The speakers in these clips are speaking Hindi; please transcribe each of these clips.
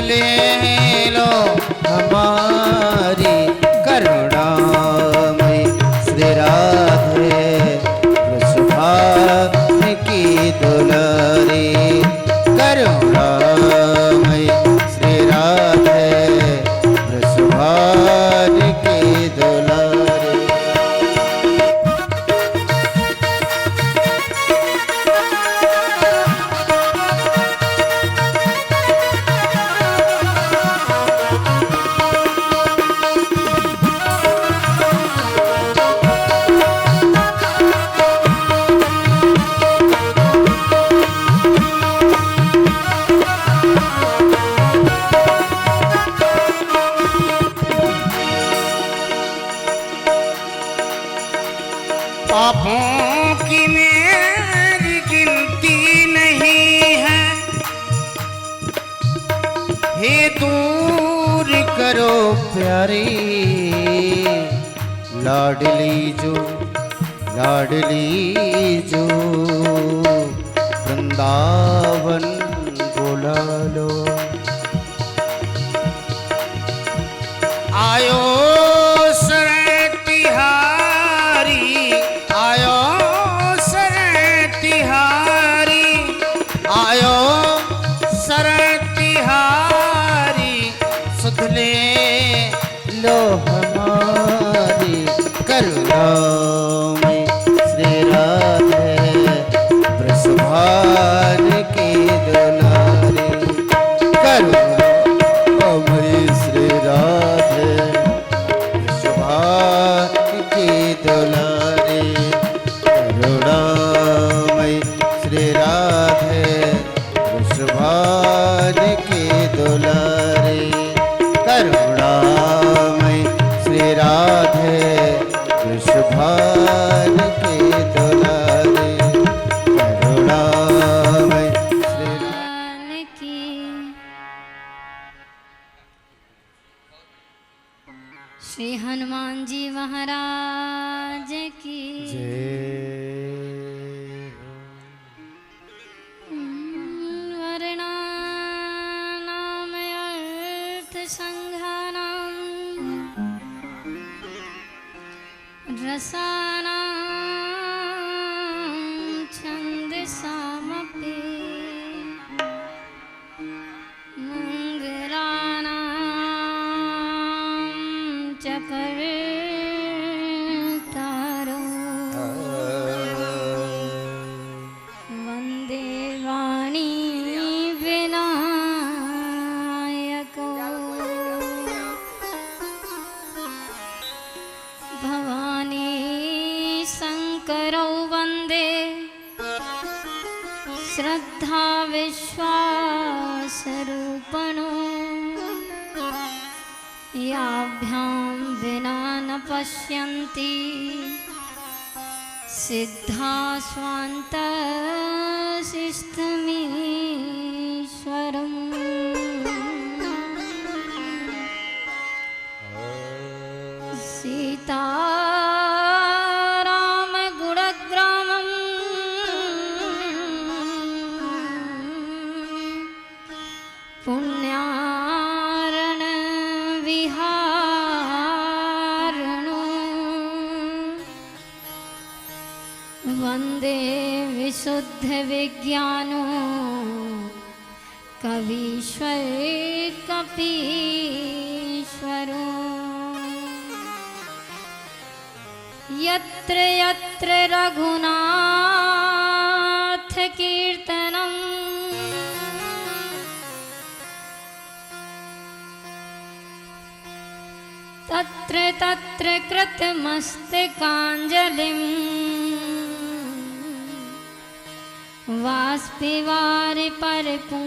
ले लो हमारी करुणामयी श्री राधे वृषभावन की दुलारी करुणामयी श्री राधे वृषभावन की दुलारी। पापों की मेरी गिनती नहीं है, हे दूर करो प्यारी लाडली जो वृंदावन बुला लो। आयो शरण तिहारी, आयो शरण तिहारी, आयो शरण तिहारी, सुध ले लो हमारी करुणामयी श्री राधे वृषभावन की दुलारी करुणामयी श्री राधे वृषभावन की दुलारी करुणामयी श्री राधे वृषभावन की दुलारी करुणामयी श्री राधे वृषभावन की दुलारी करुणामयी श्री की श्री हनुमान जी महाराज की वर्णानाम अर्थ संघानाम रसानां छन्दसामपि मंगलानां च कर्तारो वन्दे वाणी विनायको भवानी शंकरौ वन्दे श्रद्धा विश्वासरूपणो याभ्यां विना न पश्यन्ति सिद्धा स्वान्तशिस्तमीश्वरम् सीताराम गुणग्रामं पुण्यारण विहारणो वन्दे विशुद्ध विज्ञानो कवीश्वर कपीश्वरो यत्र यत्र रघुनाथ कीर्तनम् तत्र तत्र कृतमस्तकाञ्जलिम् वाष्पीवारि परिपूर्णलोचनम्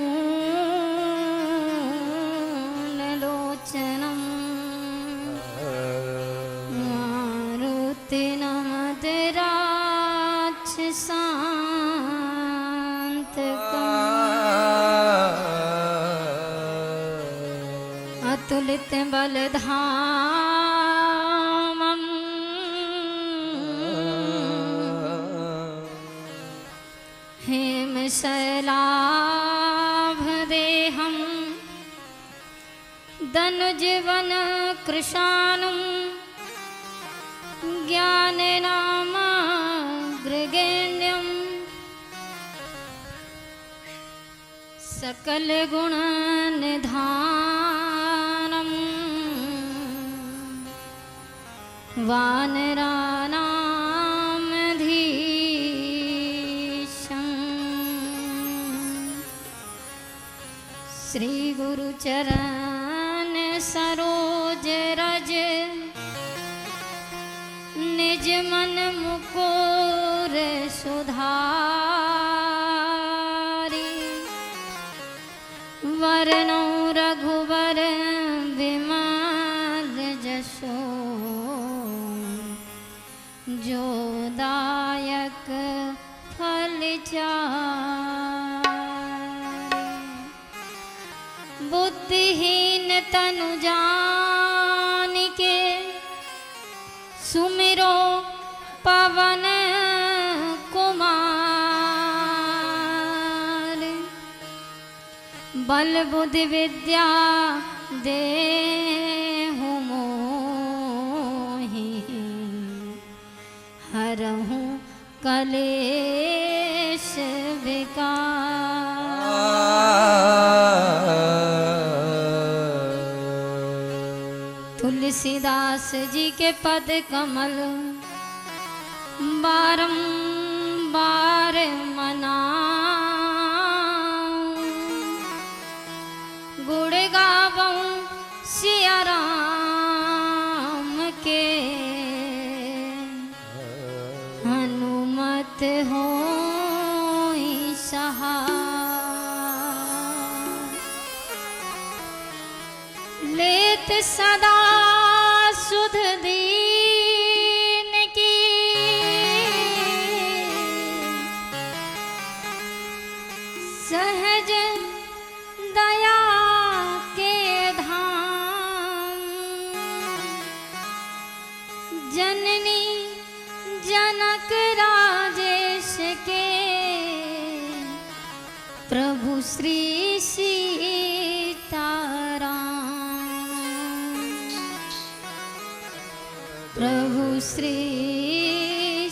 मारुतिनमद्राक्षसान्तकम् अतुलित बलधामम् हेमशैलाभदेहम् दनुजीवन कृशानुं ज्ञानेनामग्रगण्यं सकल गुण निधानम् वानरानामधीशम् श्री गुरु चरण सरोज रज निज मन मुकुर सुधारी वरनौ रघुवर विमल जसो जो दायक फल चारि बुद्धिहीन तनु जानिके सुमिरो पवन कुमार बल बुद्धि विद्या देहु मोहि हरहु कलेश विकार। तुलसीदास जी के पद कमल बारंबार मनाऊं गुण गावऊं सिया राम के हनुमत होई सहाय लेत सदा सुध दीन की सहज दया के धाम जननी जनक राजेश के प्रभु श्री सीताराम प्रभु श्री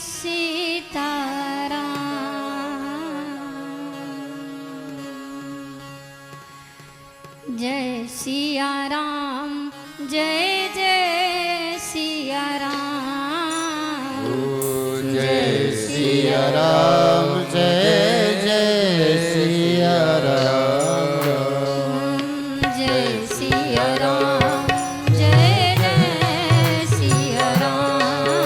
सीताराम जय सिया राम जय जय सिया राम जय सिया राम जय जय सिया राम जय सिया राम जय जय सिया राम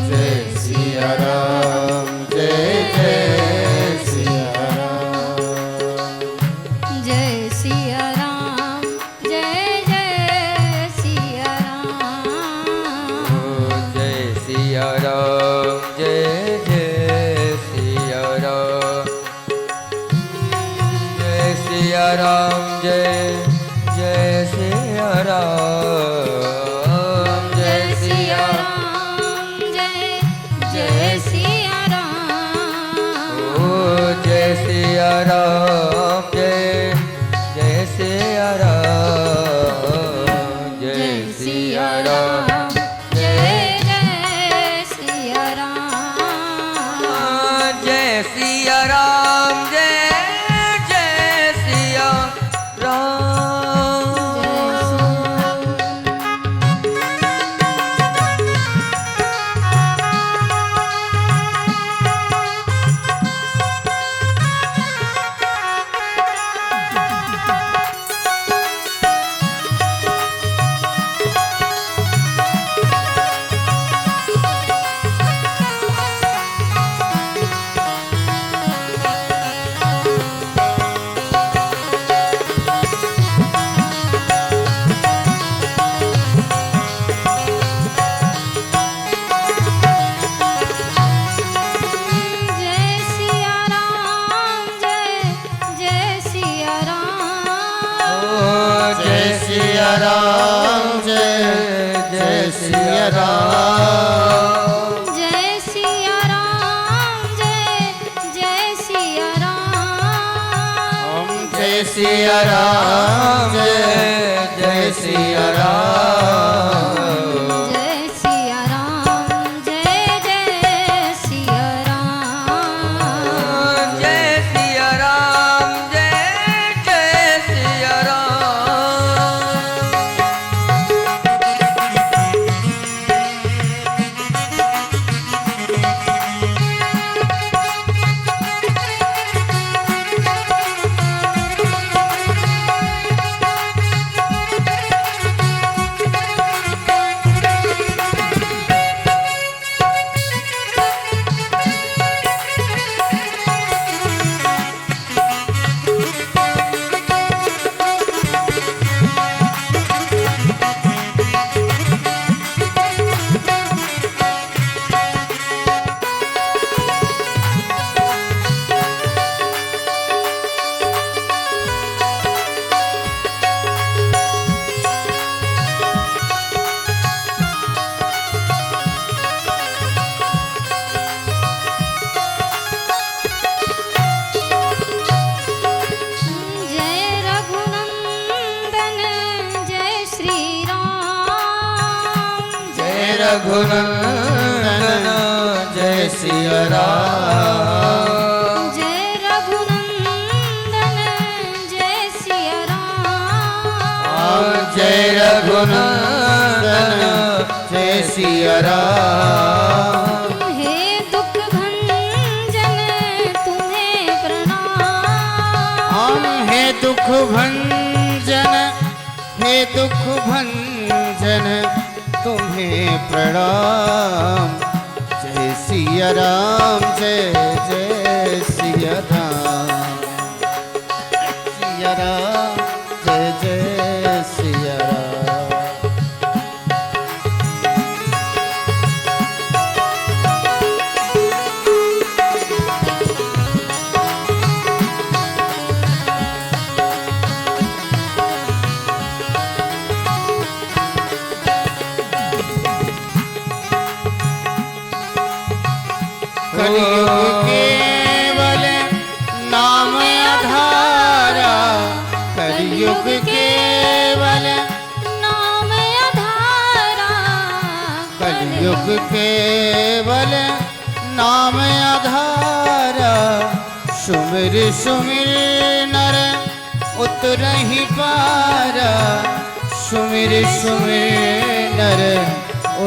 जय सिया राम जय जय सिया राम जय सिया राम जय जय सिया राम जय सिया राम जय जय सिया राम जय सिया राम जय जय सिया राम जय सिया राम जय जय सिया राम ओ जय सिया राम जय जय सिया राम जय सिया राम जय जय सिया राम जय सिया राम जय जय सिया सिया राम जय जय सिया राम जय सिया राम जय जय सिया राम जय सिया राम जय सिया राम जय सिया राम जय जय सिया राम जय सिया राम जय जय सिया राम जय रघुनंदन जय श्री राम जय रघुनंदन जय सिया राम जय रघुनंदन जय सिया राम जय रघुनंदन जय सिया राम हे दुख भंजन तुम्हें प्रणाम हे दुख भंजन हे दुख भंजन तुम्हें प्रणाम जय सिया राम जय जय सिया राम सिया राम जय जय सिया राम कलयुग केवल नाम आधारा कलयुग केवल नाम आधारा कलयुग केवल नाम आधारा सुमिर सुमिर नर उतरहि पारा सुमिर सुमिर नर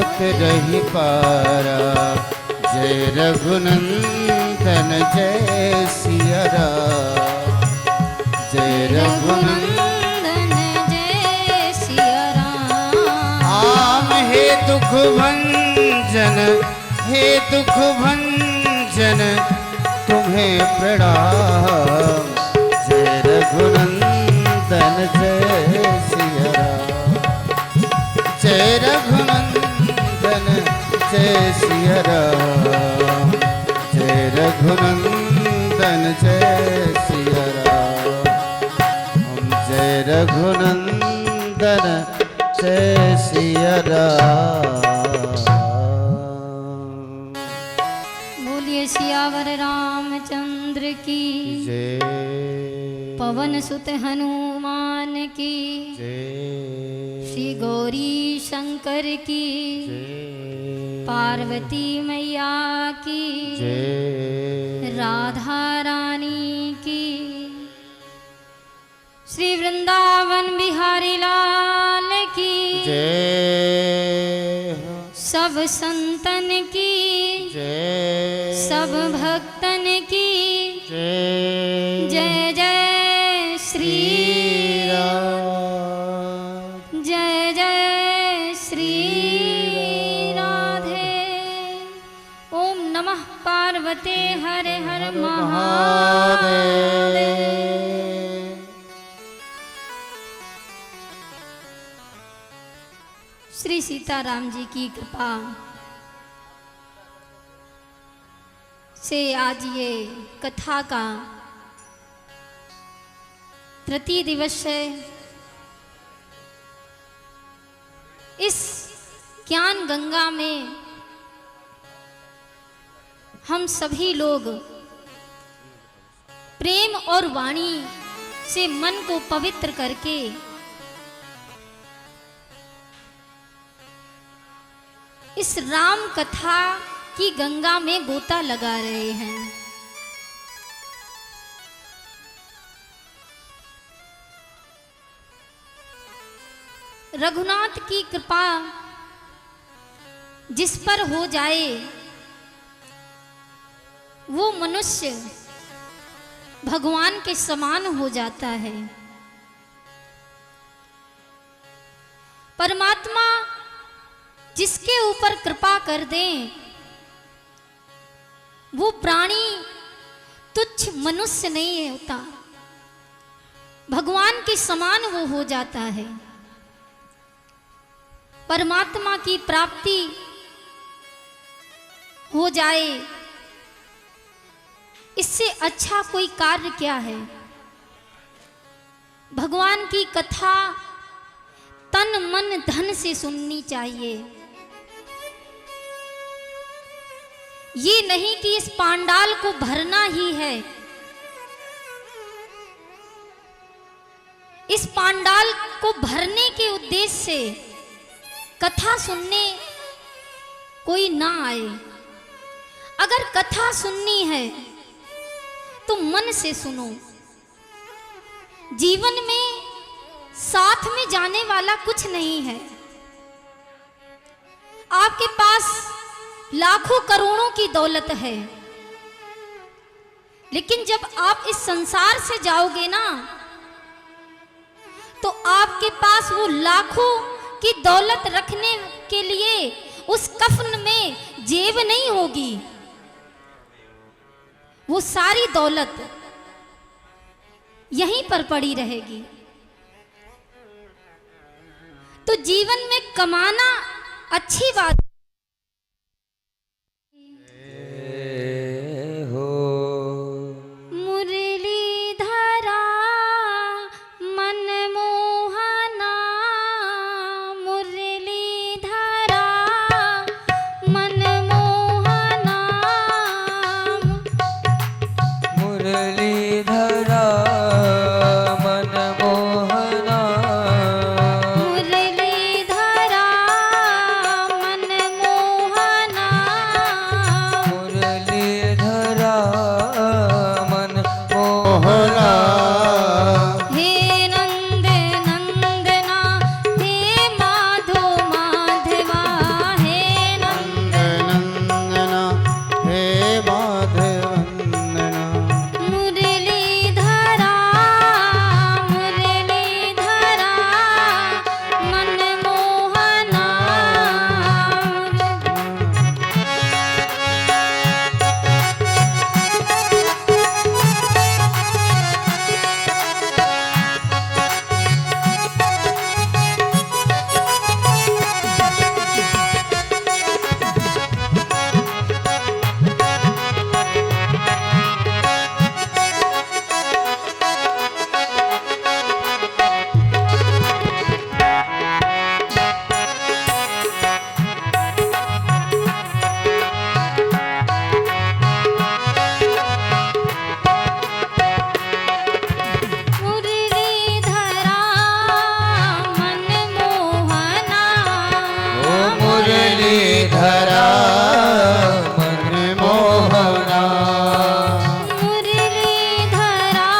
उतरहि पारा जय रघुनंदन जय सिया राम जय रघुनंदन नंदन जय सिया राम आम हे दुख भंजन हे दुख भंजन तुम्हें प्रणाम जय रघुनंदन जय सिया राम जय रघुनंदन जय सिया राम जय रघुनंदन जय सिया राम हम जय रघुनंदन जय सिया राम बोलिए सियावर रामचंद्र की जय पवन सुत हनुमान की जय श्री गौरी शंकर की जय पार्वती मैया की जय राधा रानी की श्री वृंदावन बिहारी लाल की जय हो सब संतन की जय सब भक्तन की जय जय जय श्री राम जय जय श्री राधे ओम नमः पार्वते हरे हर महादेव श्री सीताराम जी की कृपा से आज ये कथा का तृतीय दिवस है। इस ज्ञान गंगा में हम सभी लोग प्रेम और वाणी से मन को पवित्र करके इस राम कथा की गंगा में गोता लगा रहे हैं। रघुनाथ की कृपा जिस पर हो जाए वो मनुष्य भगवान के समान हो जाता है। परमात्मा जिसके ऊपर कृपा कर दें वो प्राणी तुच्छ मनुष्य नहीं होता, भगवान के समान वो हो जाता है। परमात्मा की प्राप्ति हो जाए इससे अच्छा कोई कार्य क्या है। भगवान की कथा तन मन धन से सुननी चाहिए। ये नहीं कि इस पांडाल को भरना ही है। इस पांडाल को भरने के उद्देश्य से कथा सुनने कोई ना आए। अगर कथा सुननी है तो मन से सुनो। जीवन में साथ में जाने वाला कुछ नहीं है। आपके पास लाखों करोड़ों की दौलत है, लेकिन जब आप इस संसार से जाओगे ना तो आपके पास वो लाखों की दौलत रखने के लिए उस कफन में जेब नहीं होगी। वो सारी दौलत यहीं पर पड़ी रहेगी। तो जीवन में कमाना अच्छी बात हो। मुरलीधरा मनमोहना, मुरलीधरा मनमोहना, मुरलीधरा मनमोहना, मुरलीधरा मनमोहना, मुरलीधरा मोहना हे नंद नंदना, हे माधो माधवा, हे नंद नंदना हे माधवंदना मुरलीधरा, मुरलीधरा मनमोहना। मुरलीधरा मनमोहना, ओ मुरलीधरा मनमोहना, मुरलीधरा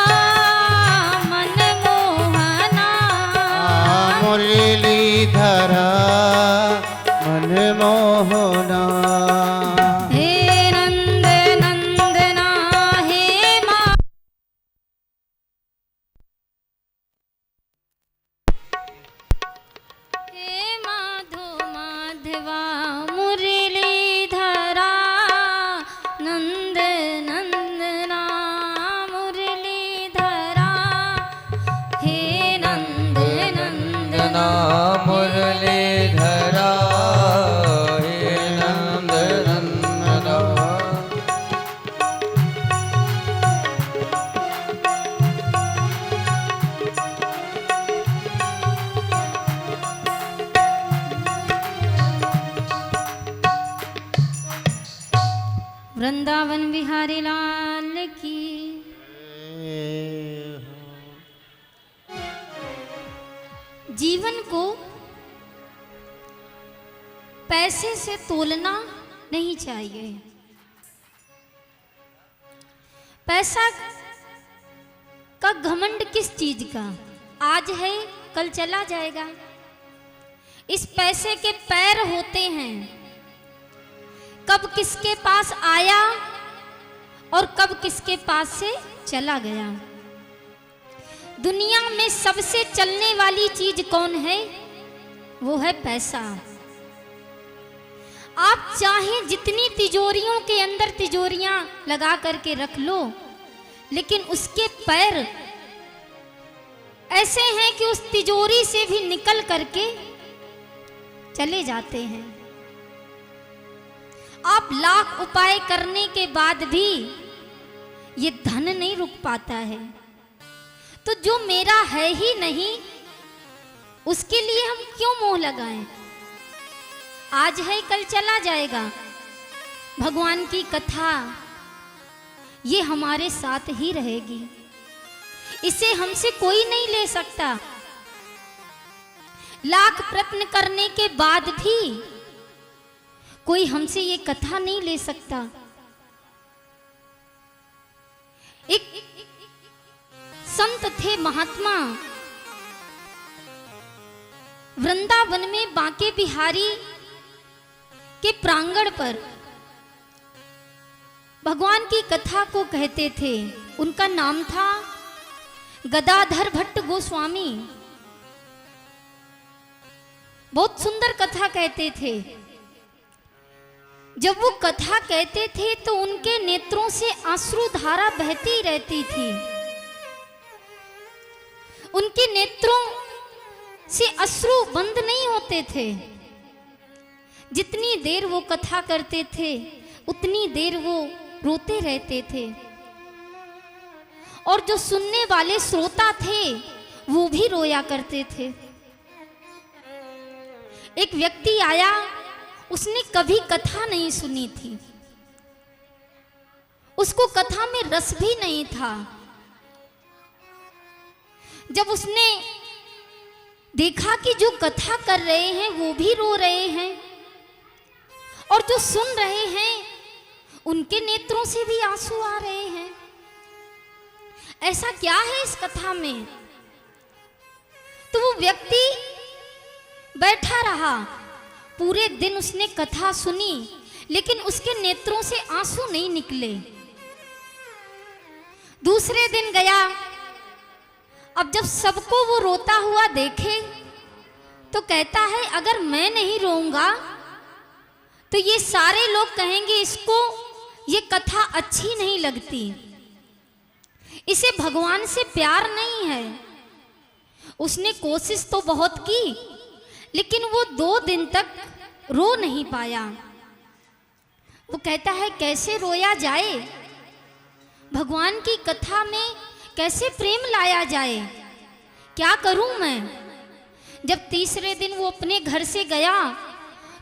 मनमोहना, मुरलीधरा मनमोहना हे नंद नंदना, हे हे माधो माधवा, मुरलीधरा नंद नंदना, मुरलीधरा हे नंद नंदना, मुरलीधरा हे नंद नंदना। वृंदावन बिहारी लाल की। जीवन को पैसे से तोलना नहीं चाहिए। पैसा का घमंड किस चीज का? आज है कल चला जाएगा। इस पैसे के पैर होते हैं, कब किसके पास आया और कब किसके पास से चला गया। दुनिया में सबसे चलने वाली चीज कौन है? वो है पैसा। आप चाहे जितनी तिजोरियों के अंदर तिजोरियां लगा करके रख लो, लेकिन उसके पैर ऐसे हैं कि उस तिजोरी से भी निकल करके चले जाते हैं। आप लाख उपाय करने के बाद भी ये धन नहीं रुक पाता है। तो जो मेरा है ही नहीं, उसके लिए हम क्यों मोह लगाएं? आज है कल चला जाएगा। भगवान की कथा ये हमारे साथ ही रहेगी, इसे हमसे कोई नहीं ले सकता। लाख प्रयत्न करने के बाद भी कोई हमसे ये कथा नहीं ले सकता। एक संत थे महात्मा, वृंदावन में बांके बिहारी के प्रांगण पर भगवान की कथा को कहते थे। उनका नाम था गदाधर भट्ट गोस्वामी। बहुत सुंदर कथा कहते थे। जब वो कथा कहते थे तो उनके नेत्रों से अश्रु धारा बहती रहती थी। उनके नेत्रों से अश्रु बंद नहीं होते थे। जितनी देर वो कथा करते थे उतनी देर वो रोते रहते थे, और जो सुनने वाले श्रोता थे वो भी रोया करते थे। एक व्यक्ति आया, उसने कभी कथा नहीं सुनी थी, उसको कथा में रस भी नहीं था। जब उसने देखा कि जो कथा कर रहे हैं वो भी रो रहे हैं और जो सुन रहे हैं उनके नेत्रों से भी आंसू आ रहे हैं, ऐसा क्या है इस कथा में? तो वो व्यक्ति बैठा रहा। पूरे दिन उसने कथा सुनी, लेकिन उसके नेत्रों से आंसू नहीं निकले। दूसरे दिन गया। अब जब सबको वो रोता हुआ देखे तो कहता है, अगर मैं नहीं रोऊंगा तो ये सारे लोग कहेंगे इसको ये कथा अच्छी नहीं लगती, इसे भगवान से प्यार नहीं है। उसने कोशिश तो बहुत की, लेकिन वो 2 दिन तक रो नहीं पाया। वो कहता है, कैसे रोया जाए? भगवान की कथा में कैसे प्रेम लाया जाए? क्या करूं मैं? जब तीसरे दिन वो अपने घर से गया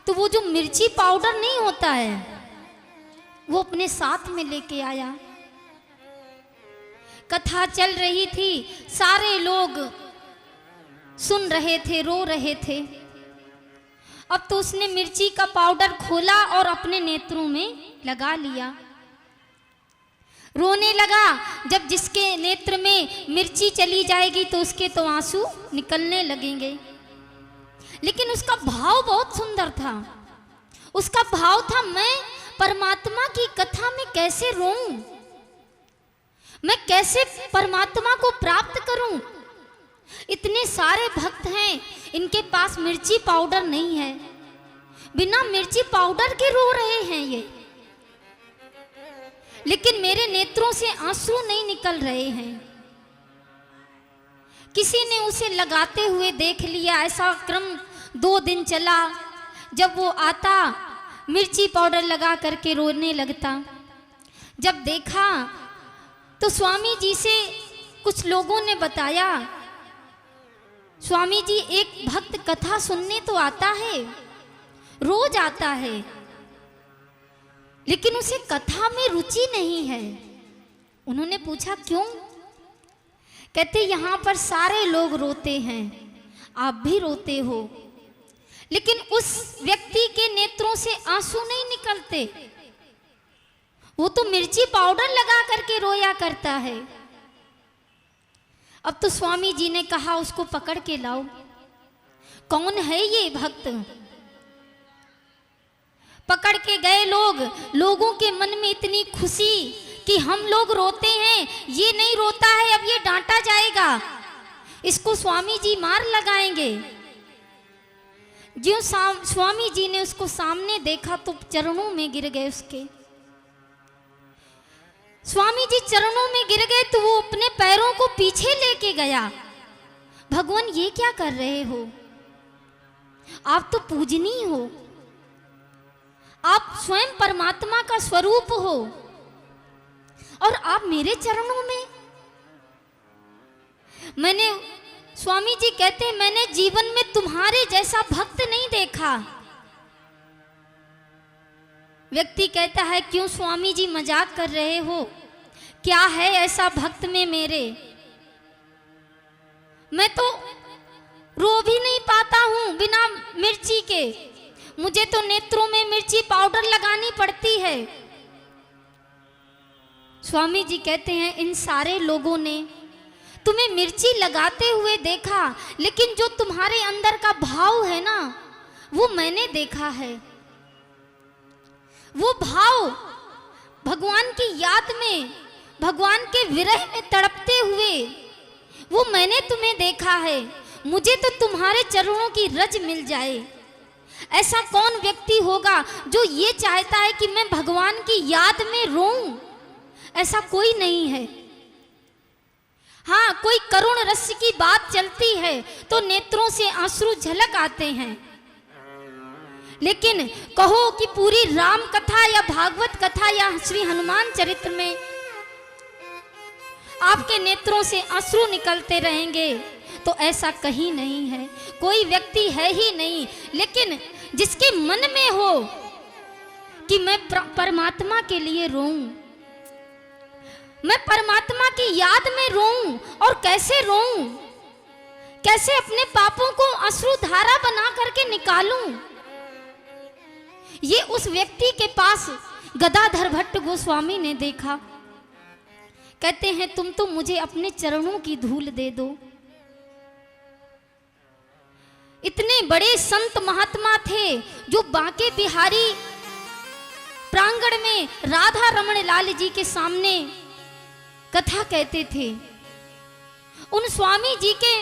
तो वो जो मिर्ची पाउडर नहीं होता है वो अपने साथ में लेके आया। कथा चल रही थी, सारे लोग सुन रहे थे, रो रहे थे। अब तो उसने मिर्ची का पाउडर खोला और अपने नेत्रों में लगा लिया। रोने लगा। जब जिसके नेत्र में मिर्ची चली जाएगी तो उसके तो आंसू निकलने लगेंगे। लेकिन उसका भाव बहुत सुंदर था। उसका भाव था, मैं परमात्मा की कथा में कैसे रोऊं, मैं कैसे परमात्मा को प्राप्त करूं। इतने सारे भक्त हैं, इनके पास मिर्ची पाउडर नहीं है, बिना मिर्ची पाउडर के रो रहे हैं ये, लेकिन मेरे नेत्रों से आंसू नहीं निकल रहे हैं। किसी ने उसे लगाते हुए देख लिया। ऐसा क्रम 2 दिन चला। जब वो आता, मिर्ची पाउडर लगा करके रोने लगता। जब देखा तो स्वामी जी से कुछ लोगों ने बताया, स्वामी जी एक भक्त कथा सुनने तो आता है, रोज आता है, लेकिन उसे कथा में रुचि नहीं है। उन्होंने पूछा क्यों? कहते, यहाँ पर सारे लोग रोते हैं, आप भी रोते हो, लेकिन उस व्यक्ति के नेत्रों से आंसू नहीं निकलते। वो तो मिर्ची पाउडर लगा करके रोया करता है। अब तो स्वामी जी ने कहा उसको पकड़ के लाओ। कौन है ये भक्त? पकड़ के गए लोग। लोगों के मन में इतनी खुशी कि हम लोग रोते हैं, ये नहीं रोता है, अब ये डांटा जाएगा, इसको स्वामी जी मार लगाएंगे। जो स्वामी जी ने उसको सामने देखा तो चरणों में गिर गए उसके। स्वामी जी चरणों में गिर गए तो वो अपने पैरों को पीछे लेके गया। भगवान ये क्या कर रहे हो? आप तो पूजनीय हो, आप स्वयं परमात्मा का स्वरूप हो और आप मेरे चरणों में। स्वामी जी कहते हैं मैंने जीवन में तुम्हारे जैसा भक्त नहीं देखा। व्यक्ति कहता है क्यों स्वामी जी मजाक कर रहे हो, क्या है ऐसा भक्त में मेरे? मैं तो रो भी नहीं पाता हूं बिना मिर्ची के, मुझे तो नेत्रों में मिर्ची पाउडर लगानी पड़ती है। स्वामी जी कहते हैं इन सारे लोगों ने तुम्हें मिर्ची लगाते हुए देखा, लेकिन जो तुम्हारे अंदर का भाव है ना, वो मैंने देखा है। वो भाव भगवान की याद में, भगवान के विरह में तड़पते हुए, वो मैंने तुम्हें देखा है। मुझे तो तुम्हारे चरणों की रज मिल जाए। ऐसा कौन व्यक्ति होगा जो ये चाहता है कि मैं भगवान की याद में रोऊं? ऐसा कोई नहीं है। हाँ, कोई करुण रस की बात चलती है तो नेत्रों से आंसू झलक आते हैं, लेकिन कहो कि पूरी राम कथा या भागवत कथा या श्री हनुमान चरित्र में आपके नेत्रों से आंसू निकलते रहेंगे, तो ऐसा कहीं नहीं है, कोई व्यक्ति है ही नहीं। लेकिन जिसके मन में हो कि मैं परमात्मा के लिए रोऊं, मैं परमात्मा की याद में रोऊं, और कैसे रोऊं, कैसे अपने पापों को अश्रु धारा बना करके निकालूं, ये उस व्यक्ति के पास गदाधर भट्ट गोस्वामी ने देखा। कहते हैं तुम तो मुझे अपने चरणों की धूल दे दो। इतने बड़े संत महात्मा थे जो बांके बिहारी प्रांगण में राधा रमण लाल जी के सामने कथा कहते थे। उन स्वामी जी के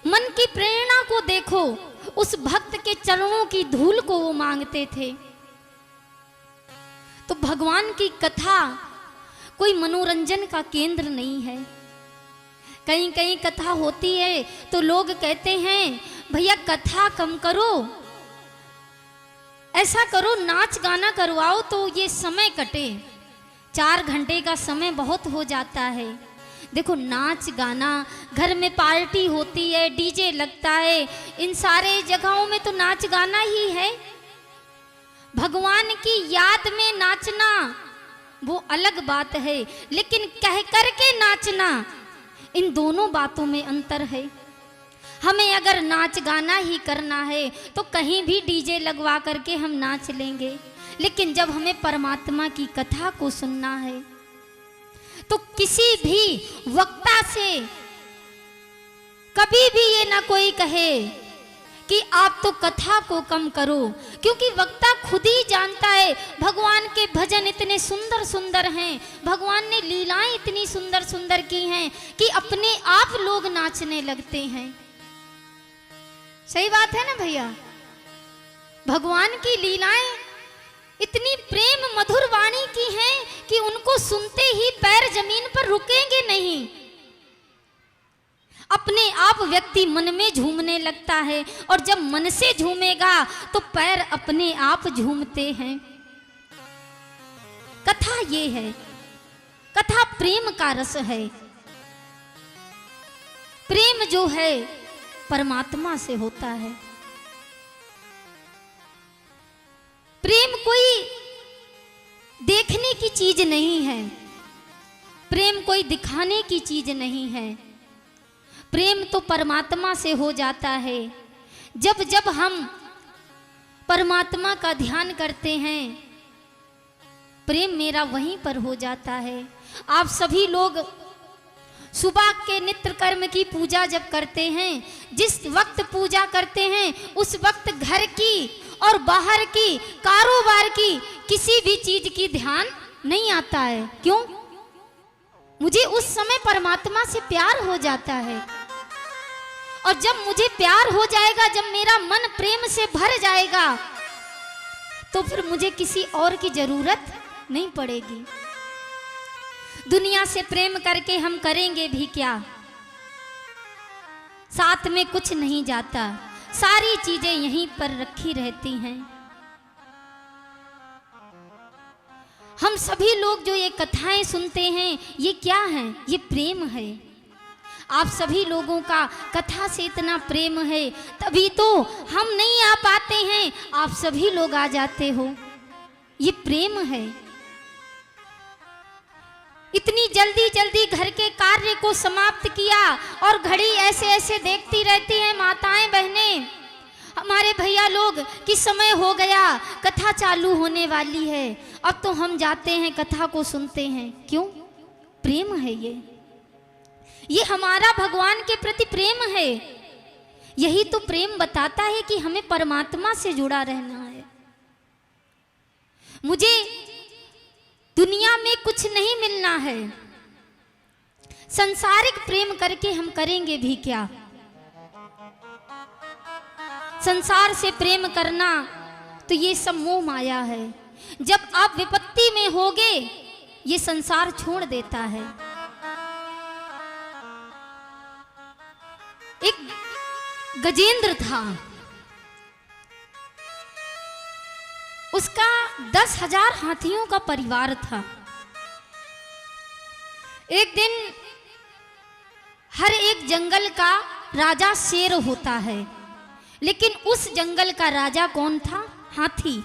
मन की प्रेरणा को देखो, उस भक्त के चरणों की धूल को वो मांगते थे। तो भगवान की कथा कोई मनोरंजन का केंद्र नहीं है। कहीं कहीं कथा होती है तो लोग कहते हैं भैया कथा कम करो, ऐसा करो नाच गाना करवाओ तो ये समय कटे। 4 घंटे का समय बहुत हो जाता है। देखो नाच गाना, घर में पार्टी होती है, डीजे लगता है, इन सारे जगहों में तो नाच गाना ही है। भगवान की याद में नाचना वो अलग बात है, लेकिन कह करके नाचना, इन दोनों बातों में अंतर है। हमें अगर नाच गाना ही करना है तो कहीं भी डीजे लगवा करके हम नाच लेंगे, लेकिन जब हमें परमात्मा की कथा को सुनना है तो किसी भी वक्ता से कभी भी ये ना कोई कहे कि आप तो कथा को कम करो, क्योंकि वक्ता खुद ही जानता है भगवान के भजन इतने सुंदर सुंदर हैं, भगवान ने लीलाएं इतनी सुंदर सुंदर की हैं कि अपने आप लोग नाचने लगते हैं। सही बात है ना भैया? भगवान की लीलाएं इतनी प्रेम मधुर वाणी की हैं कि उनको सुनते ही पैर जमीन पर रुकेंगे नहीं। अपने आप व्यक्ति मन में झूमने लगता है, और जब मन से झूमेगा तो पैर अपने आप झूमते हैं। कथा ये है, कथा प्रेम का रस है। प्रेम जो है परमात्मा से होता है। प्रेम कोई देखने की चीज नहीं है, प्रेम कोई दिखाने की चीज नहीं है। प्रेम तो परमात्मा से हो जाता है। जब जब हम परमात्मा का ध्यान करते हैं, प्रेम मेरा वहीं पर हो जाता है। आप सभी लोग सुबह के नित्य कर्म की पूजा जब करते हैं, जिस वक्त पूजा करते हैं उस वक्त घर की और बाहर की, कारोबार की, किसी भी चीज की ध्यान नहीं आता है। क्यों? मुझे उस समय परमात्मा से प्यार हो जाता है, और जब मुझे प्यार हो जाएगा, जब मेरा मन प्रेम से भर जाएगा, तो फिर मुझे किसी और की जरूरत नहीं पड़ेगी। दुनिया से प्रेम करके हम करेंगे भी क्या? साथ में कुछ नहीं जाता, सारी चीजें यहीं पर रखी रहती हैं। हम सभी लोग जो ये कथाएं सुनते हैं, ये क्या है? ये प्रेम है। आप सभी लोगों का कथा से इतना प्रेम है, तभी तो हम नहीं आ पाते हैं, आप सभी लोग आ जाते हो। ये प्रेम है। इतनी जल्दी जल्दी घर के कार्य को समाप्त किया, और घड़ी ऐसे ऐसे देखती रहती हैं माताएं बहनें, हमारे भैया लोग कि समय हो गया, कथा चालू होने वाली है। अब तो हम जाते हैं, कथा को सुनते हैं। क्यों? प्रेम है ये हमारा भगवान के प्रति प्रेम है। यही तो प्रेम बताता है कि हमें परमात्मा से जुड़ा रहना है। मुझे दुनिया में कुछ नहीं मिलना है, संसारिक प्रेम करके हम करेंगे भी क्या? संसार से प्रेम करना तो ये सब मोह माया है। जब आप विपत्ति में होगे, ये संसार छोड़ देता है। एक गजेंद्र था, उसका 10,000 हाथियों का परिवार था। एक दिन हर एक जंगल का राजा शेर होता है, लेकिन उस जंगल का राजा कौन था? हाथी।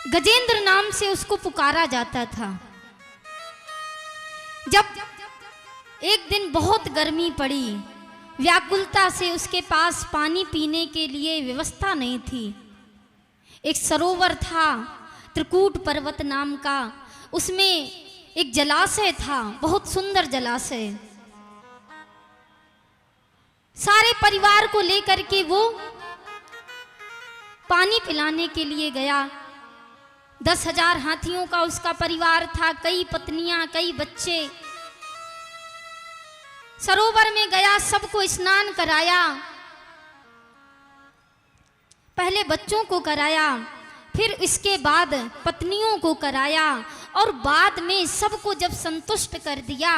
गजेंद्र नाम से उसको पुकारा जाता था। जब एक दिन बहुत गर्मी पड़ी, व्याकुलता से उसके पास पानी पीने के लिए व्यवस्था नहीं थी। एक सरोवर था, त्रिकूट पर्वत नाम का, उसमें एक जलाशय था, बहुत सुंदर जलाशय। सारे परिवार को लेकर के वो पानी पिलाने के लिए गया। 10,000 हाथियों का उसका परिवार था, कई पत्नियां, कई बच्चे। सरोवर में गया, सबको स्नान कराया। पहले बच्चों को कराया, फिर इसके बाद पत्नियों को कराया, और बाद में सबको जब संतुष्ट कर दिया,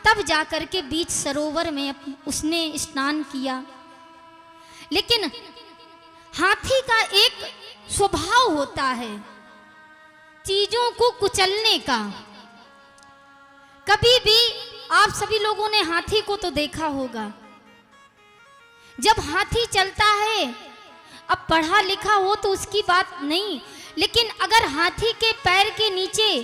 तब जाकर के बीच सरोवर में उसने स्नान किया। लेकिन हाथी का एक स्वभाव होता है चीजों को कुचलने का। कभी भी आप सभी लोगों ने हाथी को तो देखा होगा। जब हाथी चलता है, अब पढ़ा लिखा हो तो उसकी बात नहीं, लेकिन अगर हाथी के पैर के नीचे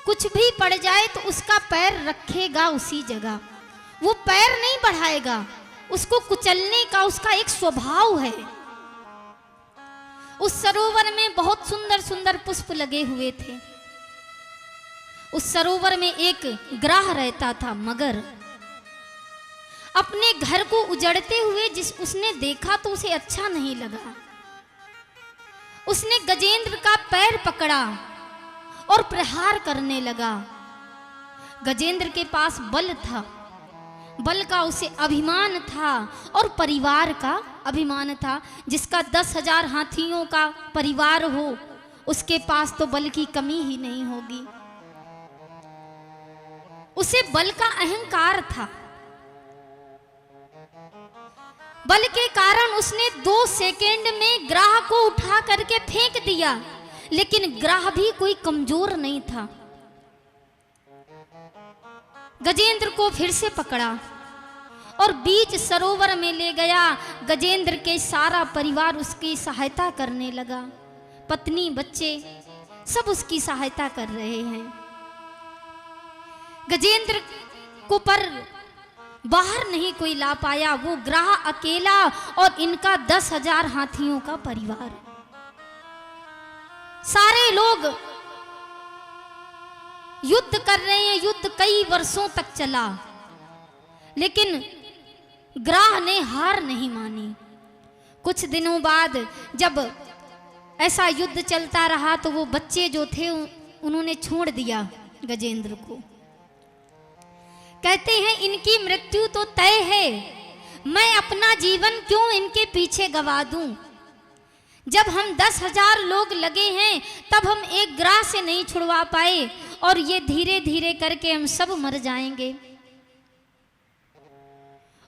कुछ भी पड़ जाए तो उसका पैर रखेगा उसी जगह, वो पैर नहीं बढ़ाएगा। उसको कुचलने का उसका एक स्वभाव है। उस सरोवर में बहुत सुंदर सुंदर पुष्प लगे हुए थे। उस सरोवर में एक ग्राह रहता था, मगर। अपने घर को उजड़ते हुए उसने देखा तो उसे अच्छा नहीं लगा। उसने गजेंद्र का पैर पकड़ा और प्रहार करने लगा। गजेंद्र के पास बल था, बल का उसे अभिमान था और परिवार का अभिमान था। जिसका 10,000 हाथियों का परिवार हो, उसके पास तो बल की कमी ही नहीं होगी। उसे बल का अहंकार था। बल के कारण उसने 2 सेकंड में ग्राह को उठा करके फेंक दिया, लेकिन ग्राह भी कोई कमजोर नहीं था। गजेंद्र को फिर से पकड़ा और बीच सरोवर में ले गया। गजेंद्र के सारा परिवार उसकी सहायता करने लगा। पत्नी, बच्चे सब उसकी सहायता कर रहे हैं। गजेंद्र को पर बाहर नहीं कोई ला पाया। वो ग्राह अकेला और इनका 10,000 हाथियों का परिवार। सारे लोग युद्ध कर रहे हैं। युद्ध कई वर्षों तक चला, लेकिन ग्राह ने हार नहीं मानी। कुछ दिनों बाद जब ऐसा युद्ध चलता रहा तो वो बच्चे जो थे उन्होंने छोड़ दिया गजेंद्र को। कहते हैं इनकी मृत्यु तो तय है, मैं अपना जीवन क्यों इनके पीछे गवा दूं। जब हम 10,000 लोग लगे हैं तब हम एक ग्राह से नहीं छुड़वा पाए, और ये धीरे धीरे करके हम सब मर जाएंगे।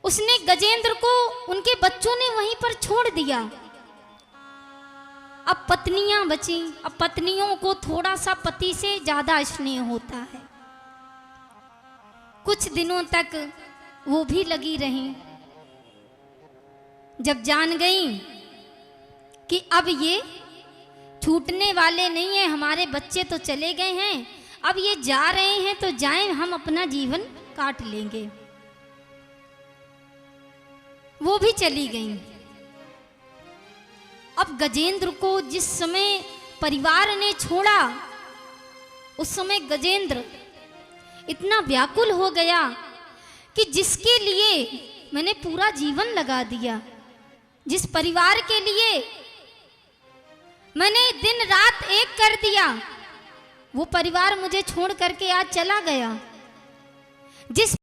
उसने गजेंद्र को उनके बच्चों ने वहीं पर छोड़ दिया। अब पत्नियां बची। अब पत्नियों को थोड़ा सा पति से ज्यादा स्नेह होता है। कुछ दिनों तक वो भी लगी रहीं। जब जान गई कि अब ये छूटने वाले नहीं है, हमारे बच्चे तो चले गए हैं, अब ये जा रहे हैं तो जाएं, हम अपना जीवन काट लेंगे। वो भी चली गईं। अब गजेंद्र को जिस समय परिवार ने छोड़ा, उस समय गजेंद्र इतना व्याकुल हो गया कि जिसके लिए मैंने पूरा जीवन लगा दिया, जिस परिवार के लिए मैंने दिन रात एक कर दिया, वो परिवार मुझे छोड़ करके आज चला गया। जिस